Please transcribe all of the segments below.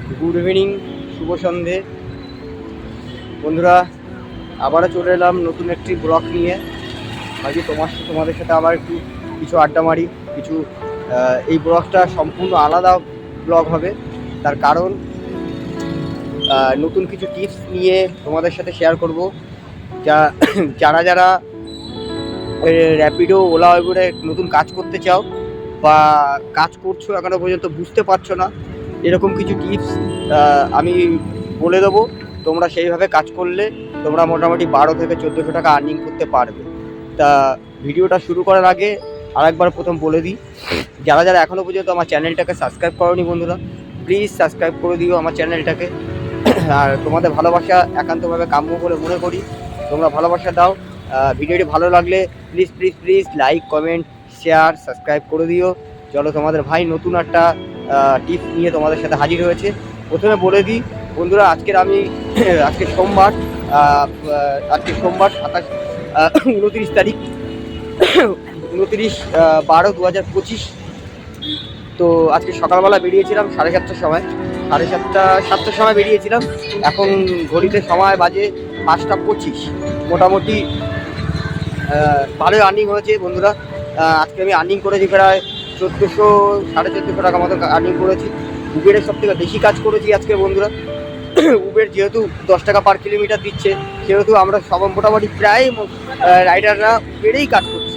Good evening, শুভ সন্ধে বন্ধুরা। আবারও চলে এলাম নতুন একটি ব্লগ নিয়ে। ভাবছি তোমাদের সাথে আবার একটু কিছু আড্ডা মারি। কিছু এই ব্লগটা সম্পূর্ণ আলাদা ব্লগ হবে, তার কারণ নতুন কিছু টিপস নিয়ে তোমাদের সাথে শেয়ার করব। যারা যারা র্যাপিডো, ওলা, উবেরে নতুন কাজ করতে চাও বা কাজ করছো এখনো পর্যন্ত বুঝতে পারছো না, এরকম কিছু টিপস আমি বলে দেবো। তোমরা সেইভাবে কাজ করলে তোমরা মোটামুটি 12 থেকে 1400 টাকা আর্নিং করতে পারবে। তা ভিডিওটা শুরু করার আগে আরেকবার প্রথম বলে দিই, যারা যারা এখনও পর্যন্ত আমার চ্যানেলটাকে সাবস্ক্রাইব করোনি বন্ধুরা, প্লিজ সাবস্ক্রাইব করে দিও আমার চ্যানেলটাকে। আর তোমাদের ভালোবাসা একান্তভাবে কাম্য বলে মনে করি, তোমরা ভালোবাসা দাও। ভিডিওটি ভালো লাগলে please please please like, comment, share, subscribe করে দিও। চলো, তোমাদের ভাই নতুন একটা টিপস নিয়ে তোমাদের সাথে হাজির হয়েছে। প্রথমে বলে দিই বন্ধুরা, আজকে সোমবার, 29 তারিখ, 29/12/2025। তো আজকে সকালবেলা বেরিয়েছিলাম 7:30টার সময়, 7:30-7টার সময় বেরিয়েছিলাম। এখন ঘড়িতে সময় বাজে 5টা 25। মোটামুটি ভালোই আর্নিং হয়েছে বন্ধুরা। আজকে আমি আর্নিং করেছি প্রায় 1400-1450 টাকা মতো আর্নিং করেছি। উবেরের সব থেকে বেশি কাজ করেছি আজকে বন্ধুরা। উবের যেহেতু 10 টাকা পার কিলোমিটার দিচ্ছে, সেহেতু আমরা সব মোটামুটি প্রায় রাইডাররা উবেরেই কাজ করছি।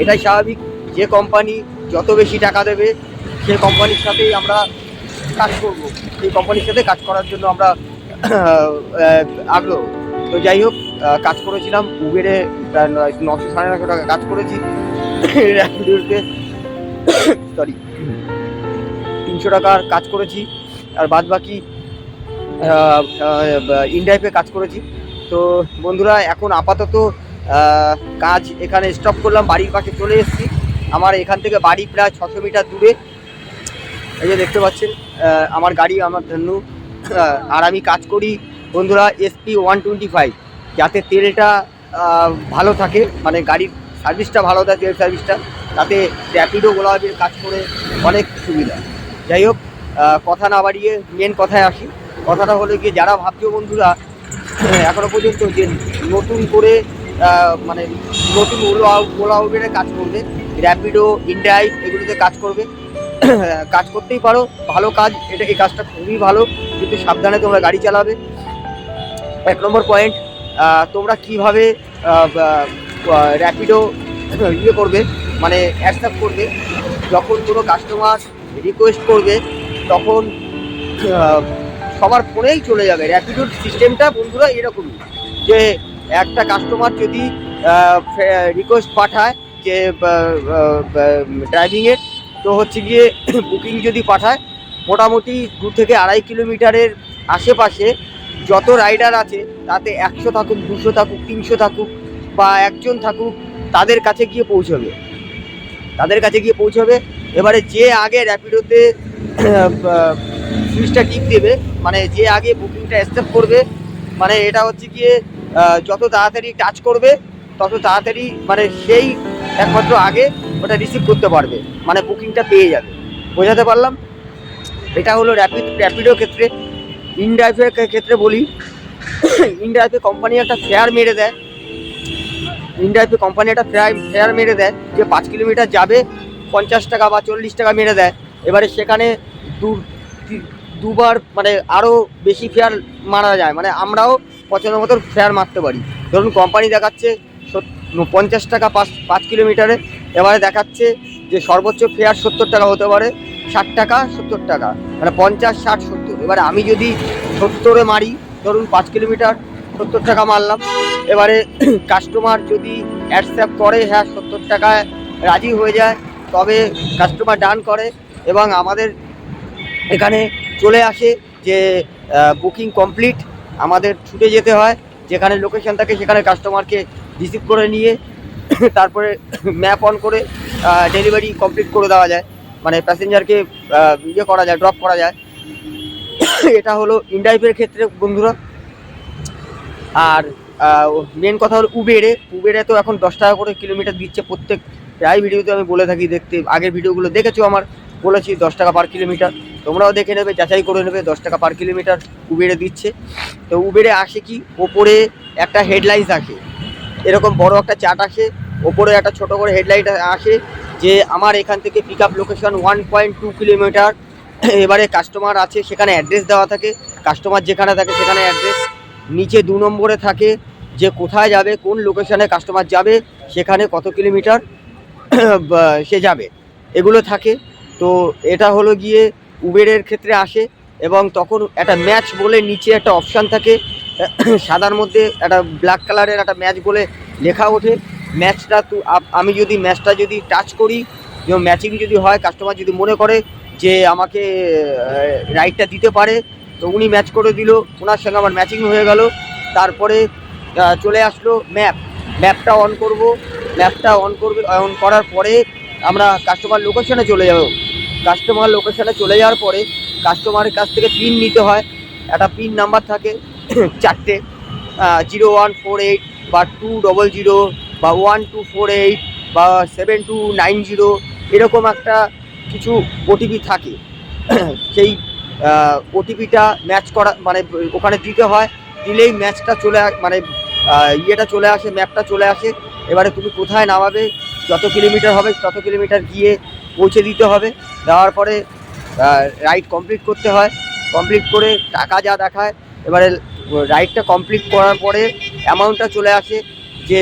এটাই স্বাভাবিক, যে কোম্পানি যত বেশি টাকা দেবে সে কোম্পানির সাথেই আমরা কাজ করব, সেই কোম্পানির সাথে কাজ করার জন্য আমরা আগ্রহ। তো যাই হোক, কাজ করেছিলাম উবেরে প্রায় 900-950 টাকা কাজ করেছি। র্যাপিডোতে 300 টাকার কাজ করেছি, আর বাদ বাকি ইনড্রাইভে কাজ করেছি। তো বন্ধুরা, এখন আপাতত কাজ এখানে স্টপ করলাম, বাড়ির পাশে চলে এসেছি। আমার এখান থেকে বাড়ি প্রায় 600 মিটার দূরে। এই যে দেখতে পাচ্ছেন আমার গাড়ি, আমার ধন্য। আর আমি কাজ করি বন্ধুরা SP 125, যাতে তেলটা ভালো থাকে, মানে গাড়ির সার্ভিসটা ভালো দেয়, তেল সার্ভিসটা, তাতে র্যাপিডো, ওলা, উবের কাজ করে অনেক সুবিধা। যাই হোক, কথা না বাড়িয়ে মেন কথায় আসি। কথাটা হলো গিয়ে, যারা ভাবছো বন্ধুরা এখনও পর্যন্ত যে নতুন করে মানে নতুন ওলা উবেরে কাজ করবে, র্যাপিডো, ইনড্রাইভ এগুলোতে কাজ করবে, কাজ করতেই পারো, ভালো কাজ এটা। এই কাজটা খুবই ভালো, কিন্তু সাবধানে তোমরা গাড়ি চালাবে। 1 নম্বর পয়েন্ট, তোমরা কীভাবে র্যাপিডো করবে, মানে অ্যাকসেপ্ট করবে। যখন কোনো কাস্টমার রিকোয়েস্ট করবে তখন সবার ফোনেই চলে যাবে। র্যাপিডোর সিস্টেমটা বন্ধুরা এরকমই, যে একটা কাস্টমার যদি রিকোয়েস্ট পাঠায় যে ড্রাইভিংয়ের, তো হচ্ছে গিয়ে বুকিং যদি পাঠায়, মোটামুটি 2 থেকে 2.5 কিলোমিটারের আশেপাশে যত রাইডার আছে, তাতে 100 থাকুক, 200 থাকুক, 300 থাকুক বা একজন থাকুক, তাদের কাছে গিয়ে পৌঁছবে। এবারে যে আগে র্যাপিডোতে সুইচটা টিপ দেবে, মানে যে আগে বুকিংটা অ্যাকসেপ্ট করবে, মানে এটা হচ্ছে গিয়ে যত তাড়াতাড়ি টাচ করবে তত তাড়াতাড়ি, মানে সেই একমাত্র আগে ওটা রিসিভ করতে পারবে, মানে বুকিংটা পেয়ে যাবে। বোঝাতে পারলাম? এটা হলো র্যাপিডোর ক্ষেত্রে। ইনড্রাইভের ক্ষেত্রে বলি, ইনড্রাইভে কোম্পানি একটা ফেয়ার মেরে দেয়, যে 5 কিলোমিটার যাবে 50 টাকা বা 40 টাকা মেরে দেয়। এবারে সেখানে দুবার মানে আরও বেশি ফেয়ার মারা যায়, মানে আমরাও পছন্দ মতো ফেয়ার মারতে পারি। ধরুন কোম্পানি দেখাচ্ছে 50 টাকা 5 কিলোমিটারে, এবারে দেখাচ্ছে যে সর্বোচ্চ ফেয়ার 70 টাকা হতে পারে, 60 টাকা 70 টাকা, মানে 50, 60, 70। এবারে আমি যদি 70-এ মারি, ধরুন 5 কিলোমিটার 70 টাকা মারলাম, এবারে কাস্টমার যদি অ্যাকসেপ্ট করে, হ্যাঁ 70 টাকায় রাজি হয়ে যায়, তবে কাস্টমার ডান করে এবং আমাদের এখানে চলে আসে যে বুকিং কমপ্লিট। আমাদের ছুটে যেতে হয়, যেখানে লোকেশন থাকে সেখানে কাস্টমারকে রিসিভ করে নিয়ে তারপরে ম্যাপ অন করে ডেলিভারি কমপ্লিট করে দেওয়া যায়, মানে প্যাসেঞ্জারকে করা যায়, ড্রপ করা যায়। এটা হলো ইনড্রাইভের ক্ষেত্রে বন্ধুরা। আর মেন কথা হলো উবেরে তো এখন 10 টাকা করে কিলোমিটার দিচ্ছে প্রত্যেক প্রায় ভিডিওতে আমি বলে থাকি, দেখতে আগের ভিডিওগুলো দেখেছো আমার, বলেছি 10 টাকা পার কিলোমিটার। তো তোমরাও দেখে নেবে, যাচাই করে নেবে। 10 টাকা পার কিলোমিটার উবেরে দিচ্ছে। তো উবেরে আসে কি, ওপরে একটা হেডলাইট আসে, এরকম বড় একটা চার্ট আসে, ওপরে একটা ছোট করে হেডলাইট আসে যে আমার এখান থেকে পিক আপ লোকেশন 1.2 কিলোমিটার। এবারে কাস্টমার আছে, সেখানে অ্যাড্রেস দেওয়া থাকে, কাস্টমার যেখানে থাকে সেখানে অ্যাড্রেস। নিচে 2 নম্বরে থাকে যে কোথায় যাবে, কোন লোকেশনে কাস্টমার যাবে, সেখানে কত কিলোমিটার সে যাবে, এগুলো থাকে। তো এটা হলো গিয়ে উবেরের ক্ষেত্রে আসে। এবং তখন একটা ম্যাচ বলে নিচে একটা অপশান থাকে, সাদার মধ্যে একটা ব্ল্যাক কালারের একটা ম্যাচ বলে লেখা ওঠে। ম্যাচটা আমি যদি ম্যাচটা যদি টাচ করি, ম্যাচিং যদি হয়, কাস্টমার যদি মনে করে যে আমাকে রাইডটা দিতে পারে, তো উনি ম্যাচ করে দিল, ওনার সঙ্গে আমার ম্যাচিং হয়ে গেল। তারপরে চলে আসলো ম্যাপটা অন করব। ম্যাপটা অন করার পরে আমরা কাস্টমার লোকেশনে চলে যাব। কাস্টমার লোকেশনে চলে যাওয়ার পরে কাস্টমারের কাছ থেকে পিন নিতে হয়। একটা পিন নাম্বার থাকে 4টে, 0148 বা 200 বা 1248 বা 7290, এরকম একটা কিছু ওটিপি থাকে। সেই ওটিপিটা ম্যাচ করা মানে ওখানে দিতে হয়, দিলেই ম্যাচটা ইয়েটা চলে আসে, ম্যাপটা চলে আসে। এবারে তুমি কোথায় নামাবে, যত কিলোমিটার হবে তত কিলোমিটার গিয়ে পৌঁছে দিতে হবে। দেওয়ার পরে রাইড কমপ্লিট করতে হয়। কমপ্লিট করে টাকা যা দেখায়, এবারে রাইডটা কমপ্লিট করার পরে অ্যামাউন্টটা চলে আসে যে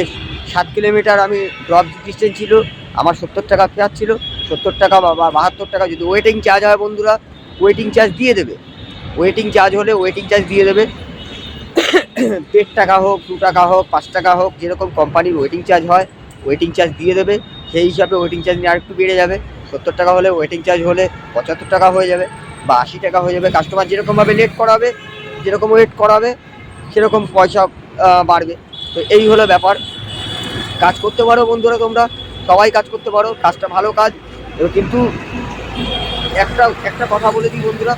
7 কিলোমিটার আমি ড্রপ ডিস্টেন্স ছিল, আমার 70 টাকা ফেয়ার ছিল। 70 টাকা বা 72 টাকা যদি ওয়েটিং চার্জ হয় বন্ধুরা, ওয়েটিং চার্জ দিয়ে দেবে। ওয়েটিং চার্জ হলে ওয়েটিং চার্জ দিয়ে দেবে। 1.5 টাকা হোক, 2 টাকা হোক, 5 টাকা হোক, যেরকম কোম্পানির ওয়েটিং চার্জ হয় ওয়েটিং চার্জ দিয়ে দেবে। সেই হিসাবে ওয়েটিং চার্জ নিয়ে আরেকটু বেড়ে যাবে। 70 টাকা হলে ওয়েটিং চার্জ হলে 75 টাকা হয়ে যাবে বা 80 টাকা হয়ে যাবে। কাস্টমার যেরকমভাবে লেট করাবে, যেরকম ওয়েট করাবে, সেরকম পয়সা বাড়বে। তো এই হলো ব্যাপার। কাজ করতে পারো বন্ধুরা, তোমরা সবাই কাজ করতে পারো, কাজটা ভালো কাজ। কিন্তু একটা কথা বলে দিই বন্ধুরা,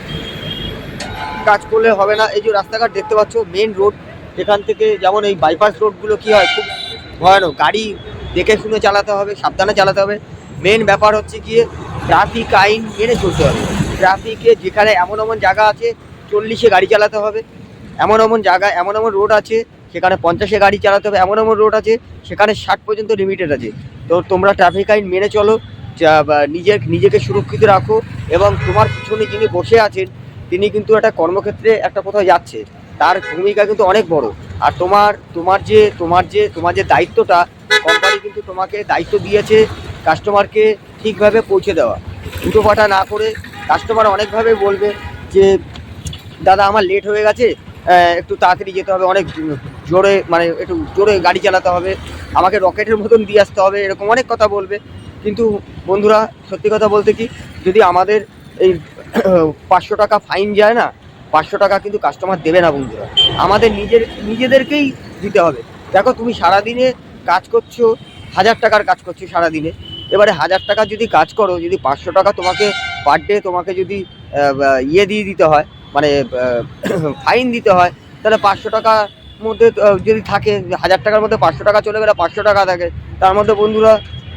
কাজ করলে হবে না। এই যে রাস্তাঘাট দেখতে পাচ্ছ, মেন রোড, এখান থেকে যেমন এই বাইপাস রোডগুলো কী হয়, খুব ভয়ানক। গাড়ি দেখে শুনে চালাতে হবে, সাবধানে চালাতে হবে। মেন ব্যাপার হচ্ছে গিয়ে ট্রাফিক আইন মেনে চলতে হবে। ট্রাফিকে যেখানে এমন জায়গা আছে 40-এ গাড়ি চালাতে হবে, এমন জায়গা, এমন রোড আছে সেখানে 50-এ গাড়ি চালাতে হবে, এমন রোড আছে সেখানে 60 পর্যন্ত লিমিটেড আছে। তো তোমরা ট্রাফিক আইন মেনে চলো, নিজেকে সুরক্ষিত রাখো। এবং তোমার পিছনে যিনি বসে আছেন তিনি কিন্তু একটা কর্মক্ষেত্রে একটা কোথাও যাচ্ছে, তার ভূমিকা কিন্তু অনেক বড়। আর তোমার যে দায়িত্বটা, কোম্পানি কিন্তু তোমাকে দায়িত্ব দিয়েছে কাস্টমারকে ঠিকভাবে পৌঁছে দেওয়া, উটোপাটা না করে। কাস্টমার অনেকভাবে বলবে যে দাদা আমার লেট হয়ে গেছে, একটু তাড়াতাড়ি যেতে হবে, অনেক জোরে একটু জোরে গাড়ি চালাতে হবে, আমাকে রকেটের মতন দিয়ে আসতে হবে, এরকম অনেক কথা বলবে। কিন্তু বন্ধুরা সত্যি কথা বলতে কি, যদি আমাদের এই 500 টাকা ফাইন যায় না, 500 টাকা কিন্তু কাস্টমার দেবে না বন্ধুরা, আমাদের নিজেদেরকেই দিতে হবে। দেখো তুমি সারাদিনে কাজ করছো, 1000 টাকার কাজ করছো সারাদিনে, এবারে 1000 টাকা যদি কাজ করো, যদি 500 টাকা তোমাকে পার ডে তোমাকে যদি দিয়ে দিতে হয়, ফাইন দিতে হয়, তাহলে 500 টাকার মধ্যে যদি থাকে, 1000 টাকার মধ্যে 500 টাকা চলে গেলে 500 টাকা থাকে। তার মধ্যে বন্ধুরা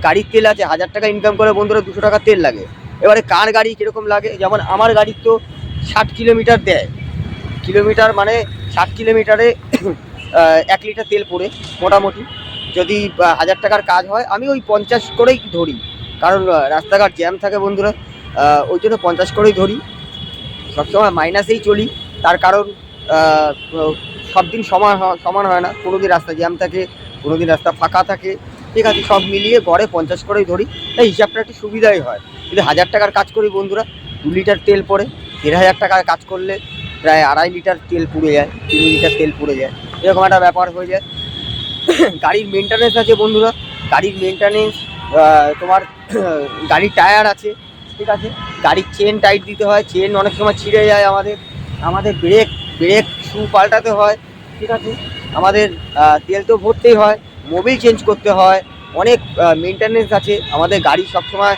গাড়ির তেল আছে, 1000 টাকা ইনকাম করে বন্ধুরা 200 টাকা তেল লাগে। এবারে কার গাড়ি কীরকম লাগে, যেমন আমার গাড়ির তো 60 কিলোমিটার দেয়, 60 কিলোমিটারে 1 লিটার তেল পড়ে মোটামুটি। যদি 1000 টাকার কাজ হয়, আমি ওই 50 করেই ধরি, কারণ রাস্তাঘাট জ্যাম থাকে বন্ধুরা, ওই জন্য 50 করেই ধরি। সবসময় মাইনাসেই চলি, তার কারণ সব দিন সমান হয় না, কোনো দিন রাস্তা জ্যাম থাকে, কোনো দিন রাস্তা ফাঁকা থাকে, ঠিক আছে, সব মিলিয়ে গড়ে 50 করেই ধরি। তাই হিসাবটা একটু সুবিধাই হয়। যদি 1000 টাকার কাজ করি বন্ধুরা, 2 লিটার তেল পড়ে, 1500 টাকার কাজ করলে প্রায় 2.5 লিটার তেল পুড়ে যায়, 3 লিটার তেল পুড়ে যায়, এরকম একটা ব্যাপার হয়ে যায়। গাড়ির মেনটেন্যান্স আছে বন্ধুরা, গাড়ির মেনটেন্যান্স, তোমার গাড়ির টায়ার আছে, ঠিক আছে, গাড়ির চেন টাইট দিতে হয়, চেন অনেক সময় ছিঁড়ে যায়, আমাদের ব্রেক শু পাল্টাতে হয়, ঠিক আছে, আমাদের তেল তো ভরতেই হয়, মোবিল চেঞ্জ করতে হয়, অনেক মেনটেন্যান্স আছে। আমাদের গাড়ি সবসময়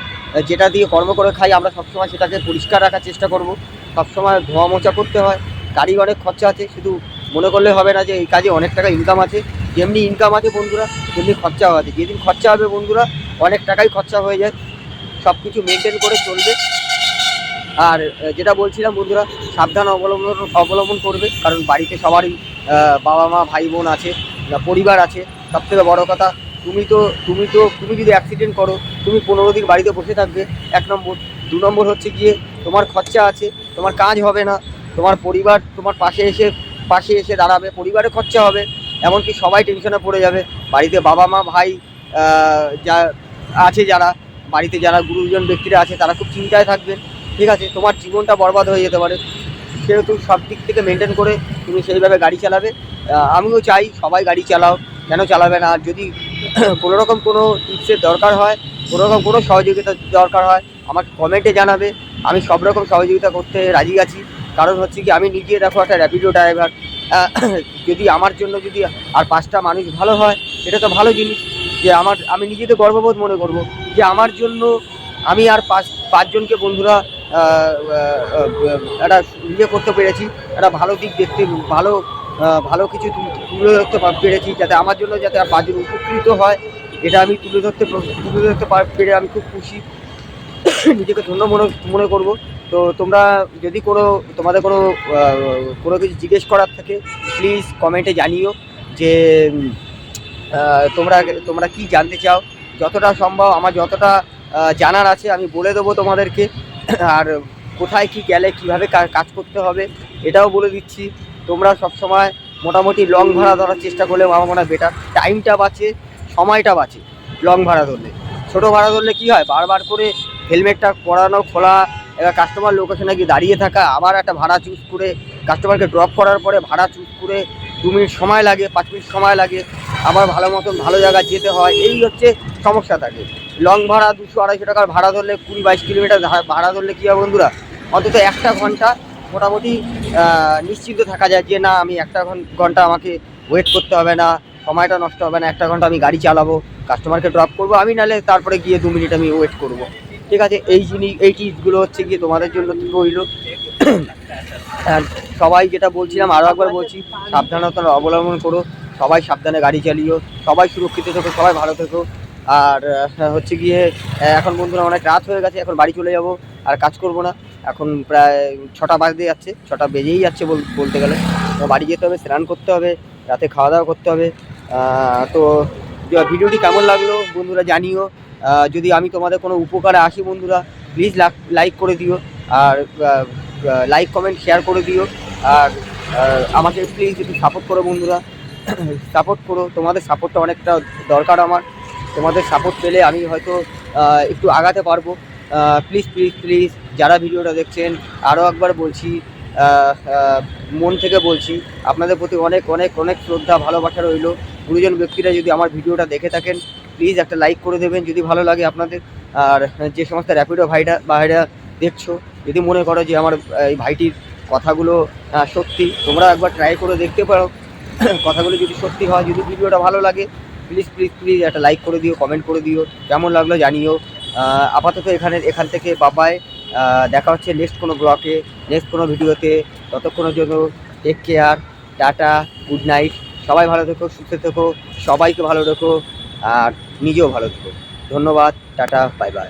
যেটা দিয়ে কর্ম করে খাই আমরা, সবসময় সেটাকে পরিষ্কার রাখার চেষ্টা করব, সবসময় ধোয়া মোছা করতে হয়। গাড়ির অনেক খরচা আছে, শুধু মনে করলে হবে না যে এই কাজে অনেক টাকা ইনকাম আছে। যেমনি ইনকাম আছে বন্ধুরা, তেমনি খরচাও আছে। যেদিন খরচা হবে বন্ধুরা, অনেক টাকাই খরচা হয়ে যায়। সব কিছু মেনটেন করে চলবে। আর যেটা বলছিলাম বন্ধুরা, সাবধান অবলম্বন করবে, কারণ বাড়িতে সবারই বাবা মা ভাই বোন আছে, পরিবার আছে। সবথেকে বড় কথা, তুমি যদি অ্যাক্সিডেন্ট করো, তুমি 15 দিন বাড়িতে বসে থাকবে, 1 নম্বর। 2 নম্বর হচ্ছে গিয়ে তোমার খরচা আছে, তোমার কাজ হবে না, তোমার পরিবার তোমার পাশে এসে দাঁড়াবে, পরিবারের খরচা হবে, এমনকি সবাই টেনশনে পড়ে যাবে। বাড়িতে বাবা মা ভাই যা আছে, বাড়িতে যারা গুরুজন ব্যক্তিরা আছে, তারা খুব চিন্তায় থাকবেন। ঠিক আছে, তোমার জীবনটা বরবাদ হয়ে যেতে পারে। সেহেতু সব দিক থেকে মেনটেন করে তুমি সেইভাবে গাড়ি চালাবে। আমিও চাই সবাই গাড়ি চালাও, কেন চালাবে না? যদি কোনোরকম কোনো টিপসের দরকার হয়, কোনোরকম কোনো সহযোগিতার দরকার হয়, আমাকে কমেন্টে জানাবে। আমি সব রকম সহযোগিতা করতে রাজি আছি। কারণ হচ্ছে কি, আমি নিজে দেখো একটা র্যাপিডো ড্রাইভার। যদি আমার জন্য যদি আর 5টা মানুষ ভালো হয়, এটা তো ভালো জিনিস। যে আমি নিজেতে গর্ববোধ মনে করব যে আমার জন্য আমি আর পাঁচজনকে বন্ধুরা একটা করতে পেরেছি, একটা ভালো দিক দেখতে, ভালো কিছু তুলে ধরতে পেরেছি, যাতে আমার জন্য যাতে আর 5জন উপকৃত হয়, এটা আমি তুলে ধরতে পেরে আমি খুব খুশি, নিজেকে ধন্য মনে করব। তো তোমরা যদি তোমাদের কোনো কিছু জিজ্ঞেস করার থাকে, প্লিজ কমেন্টে জানিও যে তোমরা কি জানতে চাও। যতটা সম্ভব আমার যতটা জানার আছে আমি বলে দেবো তোমাদেরকে। আর কোথায় কি গেলে কীভাবে কাজ করতে হবে এটাও বলে দিচ্ছি। তোমরা সবসময় মোটামুটি লং ভাড়া ধরার চেষ্টা করলে আমার মনে হয় বেটার, টাইমটা বাঁচে, সময়টা বাঁচে। লং ভাড়া ধরলে, ছোটো ভাড়া ধরলে কী হয়, বারবার করে হেলমেটটা পরানো খোলা, এবার কাস্টমার লোকেশনে গিয়ে দাঁড়িয়ে থাকা, আবার একটা ভাড়া চুজ করে কাস্টমারকে ড্রপ করার পরে ভাড়া চুজ করে 2 মিনিট সময় লাগে, 5 মিনিট সময় লাগে, আবার ভালো জায়গায় যেতে হয়, এই হচ্ছে সমস্যা থাকে। লং ভাড়া 200-250 টাকার ভাড়া ধরলে, 20-22 কিলোমিটার ভাড়া ধরলে কী হয় বন্ধুরা, অন্তত 1টা ঘন্টা মোটামুটি নিশ্চিন্ত থাকা যায় যে না, আমি 1টা ঘন্টা আমাকে ওয়েট করতে হবে না, সময়টা নষ্ট হবে না, 1টা ঘন্টা আমি গাড়ি চালাবো, কাস্টমারকে ড্রপ করবো আমি, নাহলে তারপরে গিয়ে 2 মিনিট আমি ওয়েট করবো। ঠিক আছে, এই টিপসগুলো হচ্ছে গিয়ে তোমাদের জন্য রইল। আর সবাই যেটা বলছিলাম, আরও একবার বলছি, সাবধানতা অবলম্বন করো, সবাই সাবধানে গাড়ি চালিও, সবাই সুরক্ষিত থেকো, সবাই ভালো থেকো। আর হচ্ছে গিয়ে এখন বন্ধুরা অনেক রাত হয়ে গেছে, এখন বাড়ি চলে যাব, আর কাজ করব না। এখন প্রায় 6টা বাজতে যাচ্ছে, 6টা বেজেই যাচ্ছে বলতে গেলে। তো বাড়ি যেতে হবে, স্নান করতে হবে, রাতে খাওয়া দাওয়া করতে হবে। তো ভিডিওটি কেমন লাগলো বন্ধুরা জানিও। যদি আমি তোমাদের কোনো উপকারে আসি বন্ধুরা, প্লিজ লাইক করে দিও, আর লাইক কমেন্ট শেয়ার করে দিও। আর আমাকে প্লিজ একটু সাপোর্ট করো বন্ধুরা, সাপোর্ট করো, তোমাদের সাপোর্টটা অনেকটা দরকার আমার। তোমাদের সাপোর্ট পেলে আমি হয়তো একটু আগাতে পারবো। প্লিজ যারা ভিডিওটা দেখছেন, আরও একবার বলছি, মন থেকে বলছি, আপনাদের প্রতি অনেক শ্রদ্ধা ভালোবাসা রইল। গুরুজন ব্যক্তিরা যদি আমার ভিডিওটা দেখে থাকেন, প্লিজ একটা লাইক করে দেবেন যদি ভালো লাগে আপনাদের। আর যে সমস্ত র্যাপিডো ভাইরা দেখছো, যদি মনে করো যে আমার এই ভাইটির কথাগুলো সত্যি, তোমরা একবার ট্রাই করে দেখতে পারো। কথাগুলো যদি সত্যি হয়, যদি ভিডিওটা ভালো লাগে, প্লিজ একটা লাইক করে দিও, কমেন্ট করে দিও, কেমন লাগলো জানিও। আপাতত এখান থেকে বাবাই, দেখা হচ্ছে নেক্সট কোনো ব্লগে, নেক্সট কোনো ভিডিওতে। ততক্ষণের জন্য take care, tata, good night. সবাই ভালো থেকো, সুস্থ থেকো, সবাইকে ভালো রেখো, আর নিজেও ভালো থেকো। ধন্যবাদ, টাটা, বাই বাই।